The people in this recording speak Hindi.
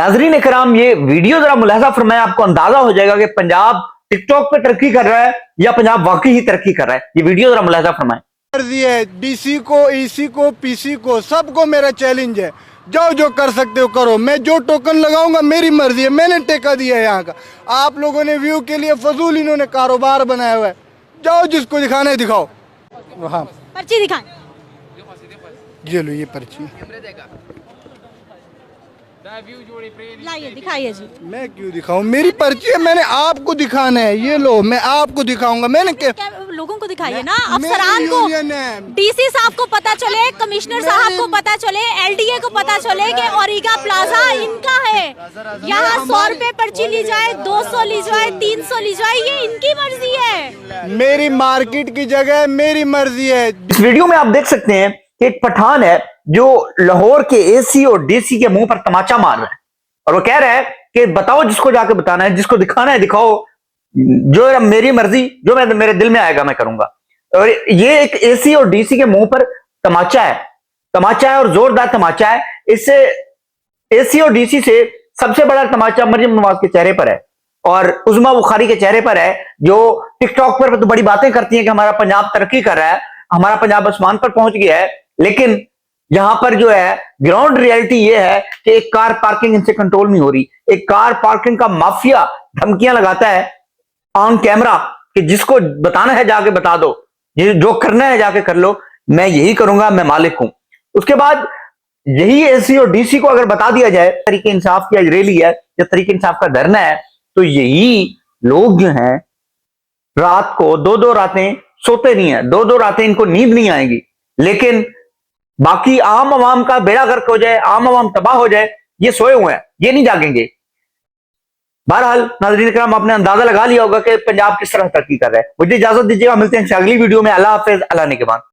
नाज़रीन इकराम, ये वीडियो जरा मुलाहिजा फरमाएं, आपको अंदाजा हो जाएगा कि पंजाब टिकटॉक पे तरक्की कर रहा है या पंजाब वाकई ही तरक्की कर रहा है। ये वीडियो जरा मुलाहिजा फरमाएं। मर्जी है, डीसी को, ईसी को, पीसी को, सबको मेरा चैलेंज है। जाओ, जो कर सकते हो करो। मैं जो टोकन लगाऊंगा मेरी मर्जी है, मैंने टेका दिया है यहाँ का। आप लोगों ने व्यू के लिए फजूल इन्होंने कारोबार बनाया हुआ है। जाओ, जिसको दिखाना है दिखाओ। वहाँ पर्ची दिखाएं। ये लो, ये पर्ची लाइए, दिखाइए जी। मैं क्यों दिखाऊं? मेरी पर्ची है, मैंने आपको दिखाना है। ये लो, मैं आपको दिखाऊंगा। मैंने क्या लोगों को दिखाइए ना, अफसरान को, है। डीसी साहब को पता चले, कमिश्नर साहब को पता चले, एलडीए को पता चले कि ओरिगा प्लाजा इनका है। यहाँ 100 रुपए पर्ची ली जाए, 200 ली जाए, 300 ली जाए, ये इनकी मर्जी है। मेरी मार्केट की जगह मेरी मर्जी है। इस वीडियो में आप देख सकते हैं कि एक पठान है जो लाहौर के एसी और डीसी के मुंह पर तमाचा मार रहा है और वो कह रहा है कि बताओ, जिसको जाके बताना है, जिसको दिखाना है दिखाओ, जो मेरी मर्जी, जो मेरे दिल में आएगा मैं करूंगा। और ये एक एसी और डीसी के मुंह पर तमाचा है और जोरदार तमाचा है। इससे एसी और डीसी से सबसे बड़ा तमाचा मरियम नवाज के चेहरे पर है और उज़मा बुखारी के चेहरे पर है, जो टिकटॉक पर तो बड़ी बातें करती हैं कि हमारा पंजाब तरक्की कर रहा है, हमारा पंजाब आसमान पर पहुंच गया है, लेकिन यहां पर जो है ग्राउंड रियलिटी ये है कि एक कार पार्किंग इनसे कंट्रोल नहीं हो रही। एक कार पार्किंग का माफिया धमकियां लगाता है ऑन कैमरा कि जिसको बताना है जाके बता दो, जो करना है जाके कर लो, मैं यही करूंगा, मैं मालिक हूं। उसके बाद यही एसी और डीसी को अगर बता दिया जाए तरीके इंसाफ की आज रैली है या तरीके इंसाफ का धरना है, तो यही लोग जो हैं रात को 2-2 रातें सोते नहीं है, 2-2 रातें इनको नींद नहीं आएगी। लेकिन बाकी आम आवाम का बेड़ा गर्क हो जाए, आम आवाम तबाह हो जाए, ये सोए हुए हैं, ये नहीं जागेंगे। बहरहाल नाज़रीन इकराम, आपने अंदाजा लगा लिया होगा कि पंजाब किस तरह तरक्की कर रहा है। मुझे इजाजत दीजिएगा, मिलते हैं अगली वीडियो में। अल्लाह हाफिज, अल्लाह निगहबान।